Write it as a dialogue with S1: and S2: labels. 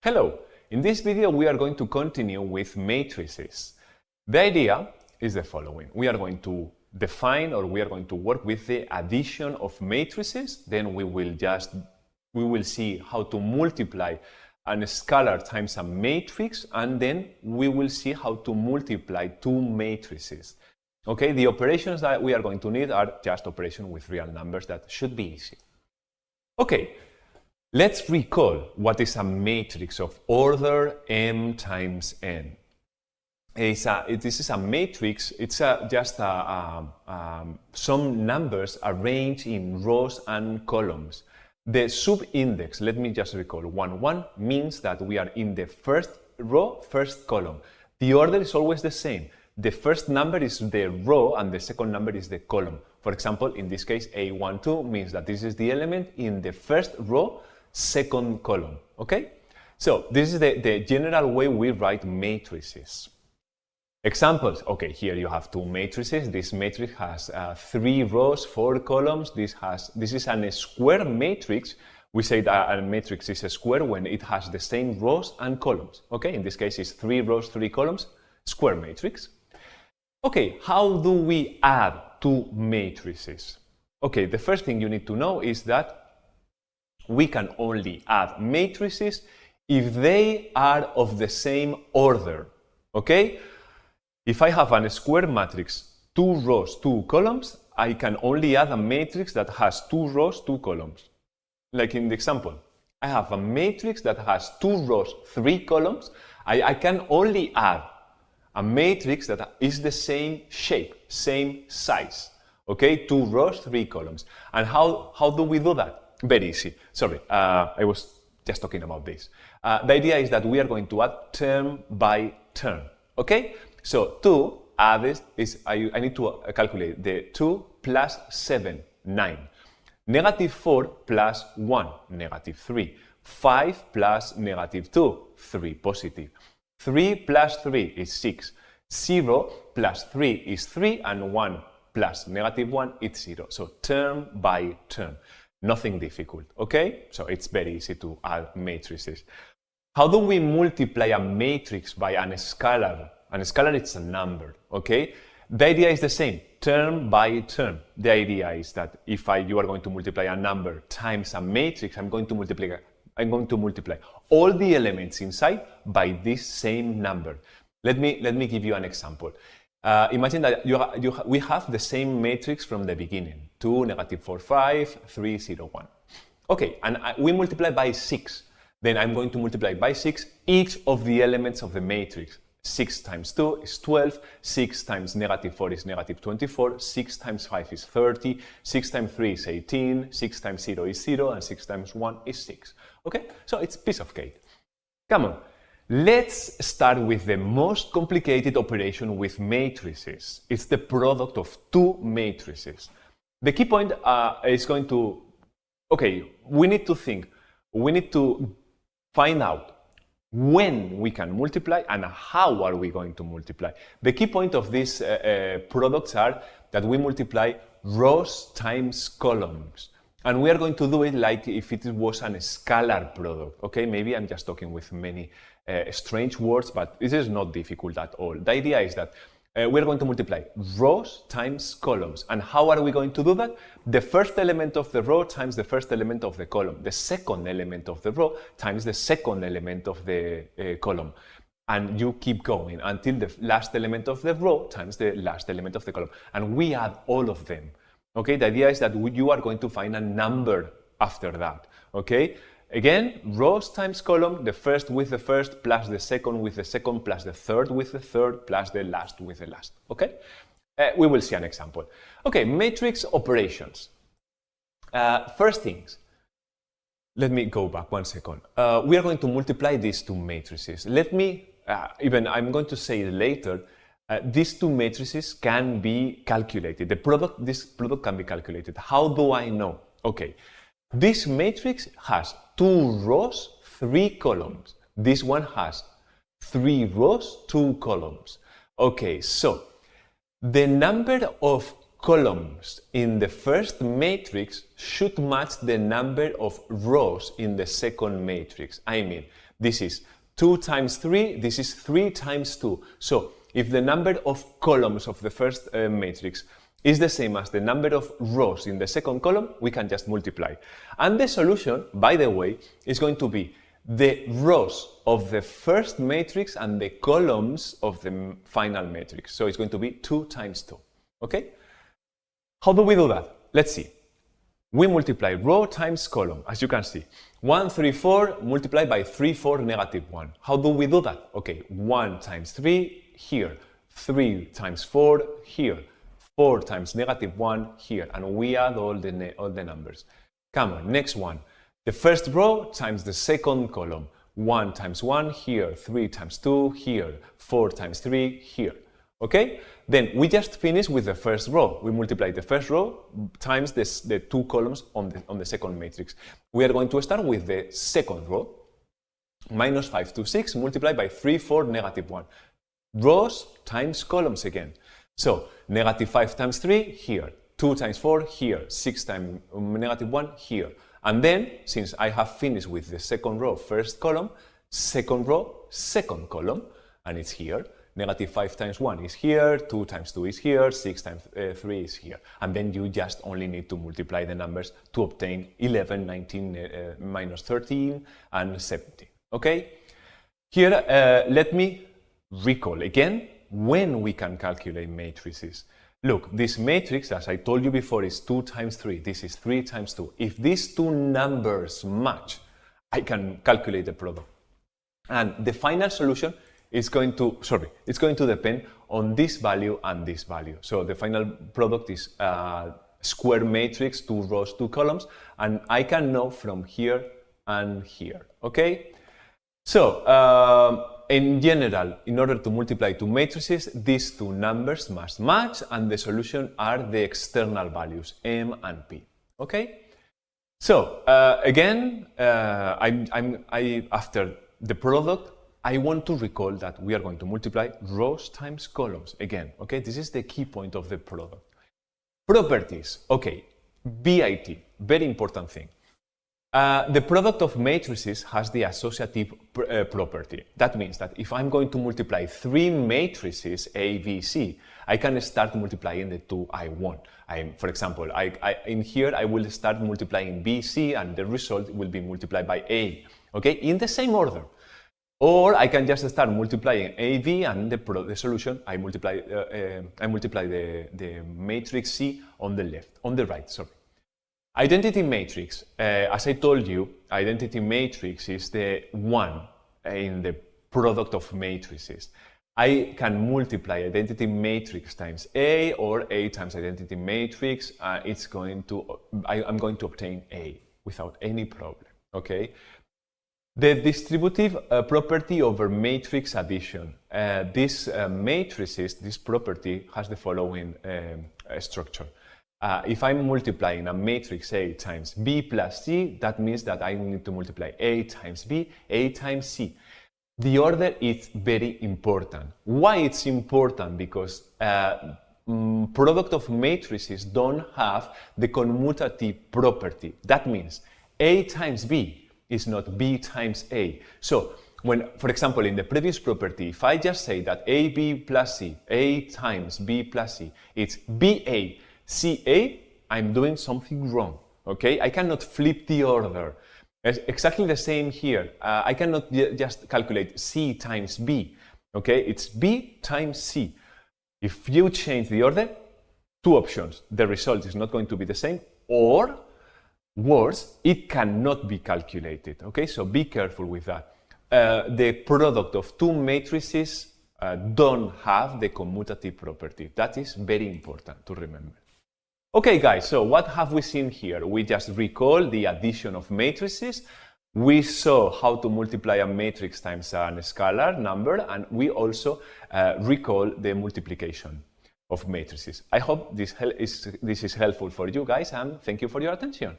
S1: Hello! In this video we are going to continue with matrices. The idea is the following. We are going to define or we are going to work with the addition of matrices. Then we will see how to multiply a scalar times a matrix, and then we will see how to multiply two matrices. Okay, the operations that we are going to need are just operations with real numbers that should be easy. Okay. Let's recall what is a matrix of order m times n. This is a matrix, it's just some numbers arranged in rows and columns. The subindex, let me just recall, 1, 1 means that we are in the first row, first column. The order is always the same. The first number is the row and the second number is the column. For example, in this case, A12 means that this is the element in the first row, second column. Okay, so this is the general way we write matrices. Examples. Okay, here you have two matrices. This matrix has 3 rows, 4 columns. This is a square matrix. We say that a matrix is a square when it has the same rows and columns. Okay, in this case it's 3 rows, 3 columns, square matrix. Okay, how do we add two matrices? Okay, the first thing you need to know is that we can only add matrices if they are of the same order. Okay? If I have a square matrix, 2 rows, 2 columns, I can only add a matrix that has 2 rows, 2 columns. Like in the example, I have a matrix that has 2 rows, 3 columns. I can only add a matrix that is the same shape, same size. Okay? 2 rows, 3 columns. And how do we do that? Very easy. Sorry, I was just talking about this. The idea is that we are going to add term by term. Okay? So 2 added is, I need to calculate the 2 plus 7, 9. Negative 4 plus 1, negative 3. 5 plus negative 2, 3 positive. 3 plus 3 is 6. 0 plus 3 is 3, and 1 plus negative 1 is 0. So term by term. Nothing difficult, okay? So it's very easy to add matrices. How do we multiply a matrix by a scalar? A scalar is a number, okay? The idea is the same, term by term. The idea is that if you are going to multiply a number times a matrix, I'm going to multiply all the elements inside by this same number. Let me give you an example. Imagine that we have the same matrix from the beginning. 2, negative 4, 5, 3, 0, 1. Okay, and we multiply by 6. Then I'm going to multiply by 6 each of the elements of the matrix. 6 times 2 is 12, 6 times negative 4 is negative 24, 6 times 5 is 30, 6 times 3 is 18, 6 times 0 is 0, and 6 times 1 is 6. Okay, so it's piece of cake. Come on. Let's start with the most complicated operation with matrices. It's the product of two matrices. The key point is going to, okay, we need to find out when we can multiply and how are we going to multiply. The key point of these products are that we multiply rows times columns. And we are going to do it like if it was a scalar product. Okay, maybe I'm just talking with many strange words, but this is not difficult at all. The idea is that we're going to multiply rows times columns. And how are we going to do that? The first element of the row times the first element of the column. The second element of the row times the second element of the column. And you keep going until the last element of the row times the last element of the column. And we add all of them. Okay, the idea is that you are going to find a number after that. Okay, again, rows times column, the first with the first, plus the second with the second, plus the third with the third, plus the last with the last. Okay, we will see an example. Okay, matrix operations. First things, let me go back 1 second. We are going to multiply these two matrices. Let me, I'm going to say it later. These two matrices can be calculated. This product can be calculated. How do I know? Okay, this matrix has 2 rows, 3 columns. This one has 3 rows, 2 columns. Okay, so the number of columns in the first matrix should match the number of rows in the second matrix. I mean, This is 2 times 3, this is 3 times 2. So if the number of columns of the first matrix is the same as the number of rows in the second column, we can just multiply. And the solution, by the way, is going to be the rows of the first matrix and the columns of the final matrix. So it's going to be 2 times 2. Okay? How do we do that? Let's see. We multiply row times column, as you can see. 1, 3, 4 multiplied by 3, 4, negative 1. How do we do that? Okay, 1 times 3 here, 3 times 4 here, 4 times negative 1 here, and we add all the numbers. Come on, next one. The first row times the second column. 1 times 1 here, 3 times 2 here, 4 times 3 here. Okay? Then we just finished with the first row. We multiply the first row times the 2 columns on the second matrix. We are going to start with the second row. Minus 5 to 6 multiplied by 3, 4, negative 1. Rows times columns again. So negative 5 times 3 here, 2 times 4 here, 6 times negative 1 here. And then, since I have finished with the second row, first column, second row, second column, and it's here. Negative 5 times 1 is here, 2 times 2 is here, 6 times 3 is here. And then you just only need to multiply the numbers to obtain 11, 19, minus 13, and 17. Okay? Here, let me recall again when we can calculate matrices. Look, this matrix, as I told you before, is 2 times 3. This is 3 times 2. If these two numbers match, I can calculate the product. And the final solution is going to depend on this value and this value. So the final product is square matrix, 2 rows, 2 columns, and I can know from here and here, okay? So, in general, in order to multiply two matrices, these two numbers must match, and the solution are the external values, m and p. Okay? So, again, after the product, I want to recall that we are going to multiply rows times columns again. Okay? This is the key point of the product. Properties. Okay. BIT. Very important thing. The product of matrices has the associative property. That means that if I'm going to multiply 3 matrices, A, B, C, I can start multiplying the 2 I want. For example, in here I will start multiplying B, C, and the result will be multiplied by A. Okay, in the same order. Or I can just start multiplying A, B, and the solution I multiply the matrix C on the right. Sorry. Identity matrix, as I told you, identity matrix is the one in the product of matrices. I can multiply identity matrix times A or A times identity matrix. I'm going to obtain A without any problem, okay? The distributive property over matrix addition. This property has the following structure. If I'm multiplying a matrix A times B plus C, that means that I need to multiply A times B, A times C. The order is very important. Why it's important? Because product of matrices don't have the commutative property. That means A times B is not B times A. So when, for example, in the previous property, if I just say that AB plus C, A times B plus C, it's BA CA, I'm doing something wrong, okay? I cannot flip the order. It's exactly the same here. I cannot just calculate C times B, okay? It's B times C. If you change the order, 2 options. The result is not going to be the same, or worse, it cannot be calculated, okay? So be careful with that. The product of 2 matrices don't have the commutative property. That is very important to remember. Okay guys, so what have we seen here? We just recall the addition of matrices. We saw how to multiply a matrix times a scalar number, and we also recall the multiplication of matrices. I hope this is helpful for you guys, and thank you for your attention.